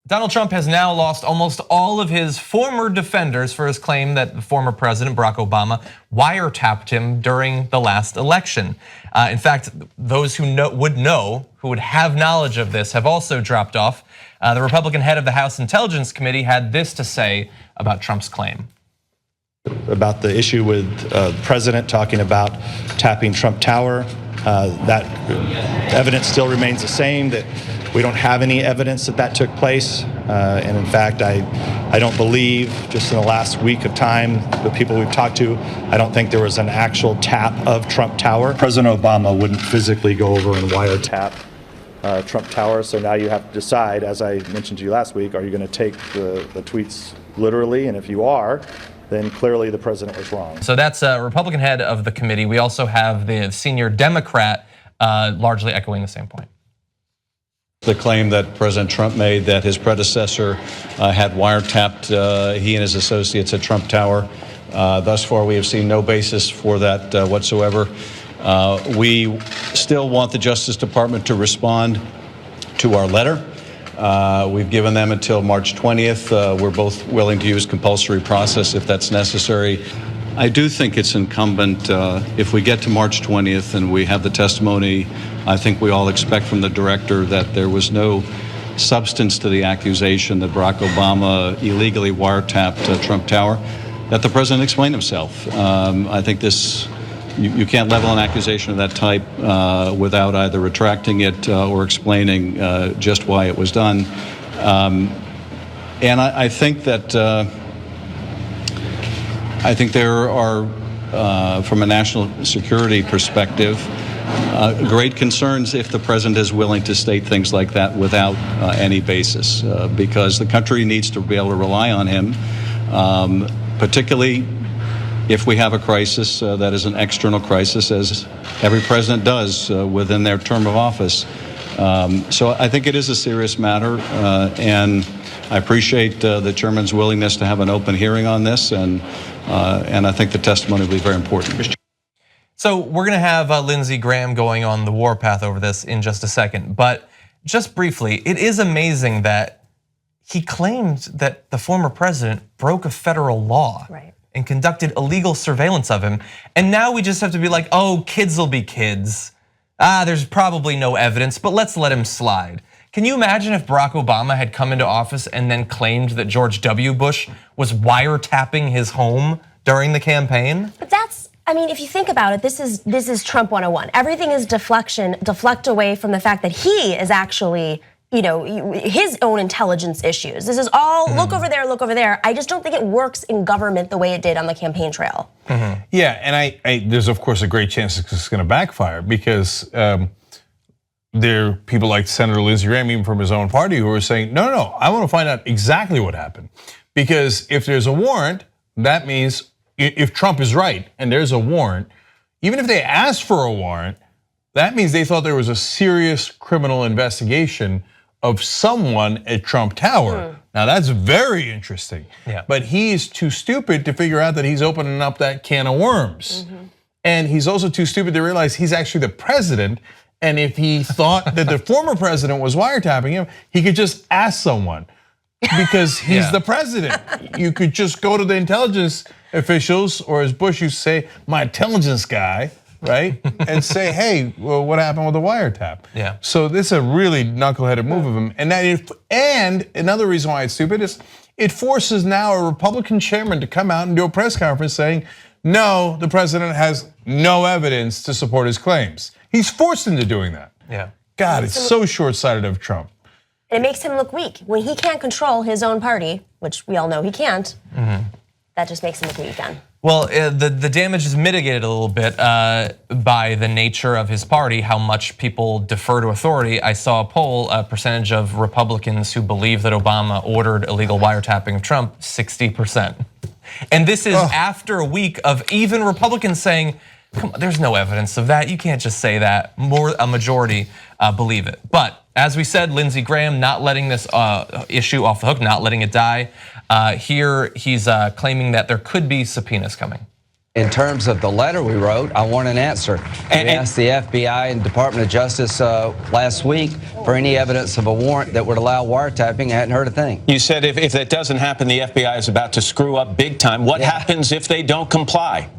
Donald Trump has now lost almost all of his former defenders for his claim that the former president, Barack Obama, wiretapped him during the last election. In fact, those who would have knowledge of this have also dropped off. The Republican head of the House Intelligence Committee had this to say about Trump's claim. About the issue with the president talking about tapping Trump Tower, that evidence still remains the same, that we don't have any evidence that that took place. And in fact, I don't believe, just in the last week of time, the people we've talked to, I don't think there was an actual tap of Trump Tower. President Obama wouldn't physically go over and wiretap Trump Tower. So now you have to decide, as I mentioned to you last week, are you going to take the tweets literally? And if you are, then clearly the president was wrong. So that's a Republican head of the committee. We also have the senior Democrat largely echoing the same point. The claim that President Trump made that his predecessor had wiretapped he and his associates at Trump Tower. Thus far, we have seen no basis for that whatsoever. We still want the Justice Department to respond to our letter. We've given them until March 20th. We're both willing to use compulsory process if that's necessary. I do think it's incumbent, if we get to March 20th and we have the testimony, I think we all expect from the director that there was no substance to the accusation that Barack Obama illegally wiretapped Trump Tower, that the president explained himself. I think this, you can't level an accusation of that type without either retracting it or explaining just why it was done. And I think that I think there are, from a national security perspective, great concerns if the president is willing to state things like that without any basis, because the country needs to be able to rely on him, particularly if we have a crisis that is an external crisis, as every president does within their term of office. So I think it is a serious matter, and I appreciate the chairman's willingness to have an open hearing on this, and I think the testimony will be very important. So we're gonna have Lindsey Graham going on the warpath over this in just a second, but just briefly, it is amazing that he claimed that the former president broke a federal law. Right. And conducted illegal surveillance of him. And now we just have to be like, oh, kids will be kids. There's probably no evidence, but let's let him slide. Can you imagine if Barack Obama had come into office and then claimed that George W. Bush was wiretapping his home during the campaign? But that's, I mean, if you think about it, this is Trump 101. Everything is deflection, deflect away from the fact that he is actually, his own intelligence issues. This is all look over there, look over there. I just don't think it works in government the way it did on the campaign trail. Yeah, and there's of course a great chance it's going to backfire, because there are people like Senator Lindsey Graham, even from his own party, who are saying, no, I want to find out exactly what happened. Because if there's a warrant, that means if Trump is right and there's a warrant, even if they asked for a warrant, that means they thought there was a serious criminal investigation of someone at Trump Tower. Now that's very interesting. Yeah. But he's too stupid to figure out that he's opening up that can of worms. And he's also too stupid to realize he's actually the president. And if he thought that the former president was wiretapping him, he could just ask someone, because he's the president. You could just go to the intelligence officials, or as Bush used to say, my intelligence guy, right? And say, hey, well, what happened with the wiretap? Yeah. So this is a really knuckleheaded move of him. And another reason why it's stupid is it forces now a Republican chairman to come out and do a press conference saying, no, the president has no evidence to support his claims. He's forced into doing that. Yeah. God, it's so short-sighted of Trump. It makes him look weak. When he can't control his own party, which we all know he can't, that just makes him look weak again. Well, the damage is mitigated a little bit by the nature of his party, how much people defer to authority. I saw a poll, a percentage of Republicans who believe that Obama ordered illegal wiretapping of Trump, 60%. And this is after a week of even Republicans saying, come on, there's no evidence of that. You can't just say that. A majority believe it. But as we said, Lindsey Graham not letting this issue off the hook, not letting it die. Here he's claiming that there could be subpoenas coming. In terms of the letter we wrote, I want an answer. We asked the FBI and Department of Justice last week for any evidence of a warrant that would allow wiretapping. I hadn't heard a thing. You said if that doesn't happen, the FBI is about to screw up big time. What happens if they don't comply?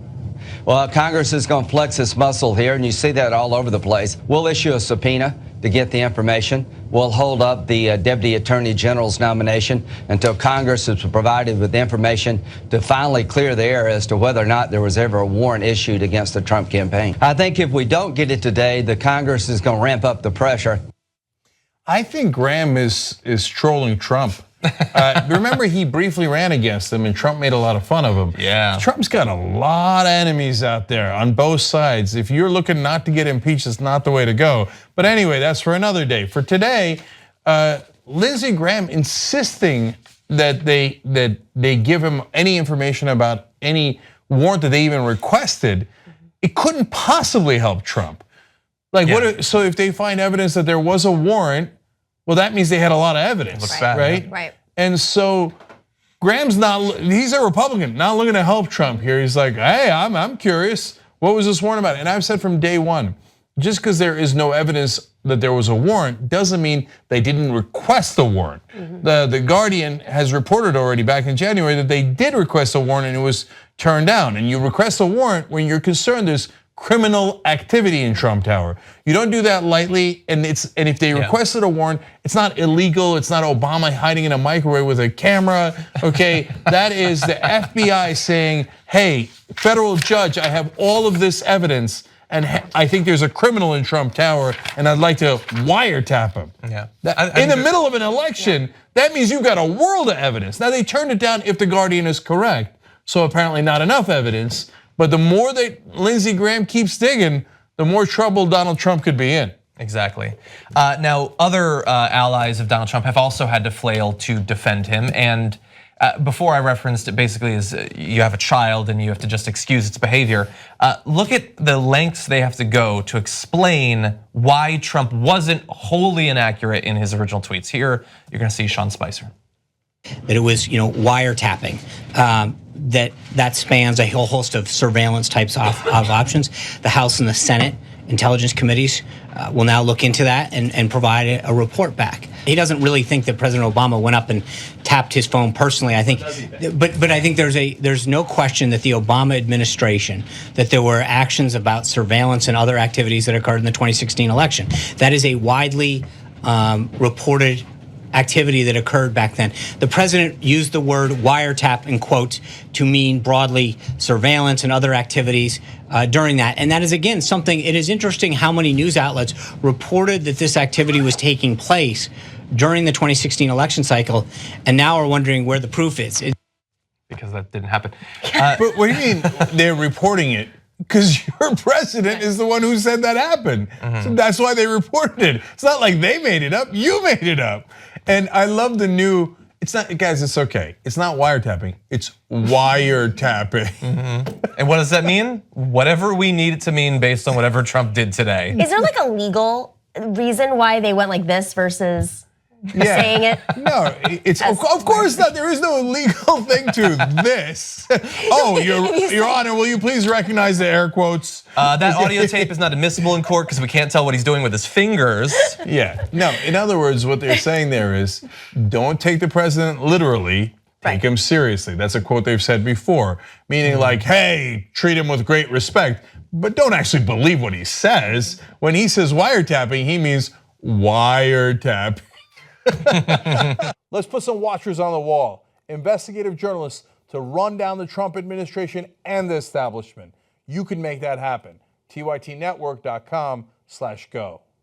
Well, Congress is going to flex its muscle here, and you see that all over the place. We'll issue a subpoena to get the information. We'll hold up the Deputy Attorney General's nomination until Congress is provided with information to finally clear the air as to whether or not there was ever a warrant issued against the Trump campaign. I think if we don't get it today, the Congress is going to ramp up the pressure. I think Graham is trolling Trump. Remember, he briefly ran against him, and Trump made a lot of fun of him. Yeah. Trump's got a lot of enemies out there on both sides. If you're looking not to get impeached, it's not the way to go. But anyway, that's for another day. For today, Lindsey Graham insisting that they give him any information about any warrant that they even requested, it couldn't possibly help Trump. Like, so if they find evidence that there was a warrant, well, that means they had a lot of evidence, right? Right. And so Graham's he's a Republican, not looking to help Trump here. He's like, hey, I'm curious, what was this warrant about? And I've said from day one, just because there is no evidence that there was a warrant doesn't mean they didn't request the warrant. The Guardian has reported already back in January that they did request a warrant and it was turned down. And you request a warrant when you're concerned there's criminal activity in Trump Tower. You don't do that lightly, and if they requested a warrant, it's not illegal, it's not Obama hiding in a microwave with a camera, okay? That is the FBI saying, hey, federal judge, I have all of this evidence, and I think there's a criminal in Trump Tower, and I'd like to wiretap him. In the middle of an election, that means you've got a world of evidence. Now, they turned it down if the Guardian is correct, so apparently not enough evidence. But the more that Lindsey Graham keeps digging, the more trouble Donald Trump could be in. Exactly. Now, other allies of Donald Trump have also had to flail to defend him. And before I referenced it, basically is you have a child and you have to just excuse its behavior. Look at the lengths they have to go to explain why Trump wasn't wholly inaccurate in his original tweets. Here, you're going to see Sean Spicer. That it was, wiretapping. That spans a whole host of surveillance types of options. The House and the Senate intelligence committees will now look into that and provide a report back. He doesn't really think that President Obama went up and tapped his phone personally. I think, but I think there's no question that the Obama administration, that there were actions about surveillance and other activities that occurred in the 2016 election. That is a widely reported activity that occurred back then. The president used the word wiretap in quotes to mean broadly surveillance and other activities during that. And that is, again, something, it is interesting how many news outlets reported that this activity was taking place during the 2016 election cycle, and now are wondering where the proof is. Because that didn't happen. But what do you mean they're reporting it? Because your president is the one who said that happened. So that's why they reported it. It's not like they made it up, you made it up. And I love the new, it's not, guys, it's okay. It's not wiretapping, it's wiretapping. And what does that mean? Whatever we need it to mean based on whatever Trump did today. Is there like a legal reason why they went like this versus saying it? No, it's of course not. There is no legal thing to this. Oh, Your Honor, will you please recognize the air quotes? That audio tape is not admissible in court because we can't tell what he's doing with his fingers. Yeah, no, in other words, what they're saying there is, don't take the president literally, take him seriously. That's a quote they've said before, meaning like, hey, treat him with great respect, but don't actually believe what he says. When he says wiretapping, he means wiretap. Let's put some watchers on the wall, investigative journalists to run down the Trump administration and the establishment. You can make that happen. TYTnetwork.com/go.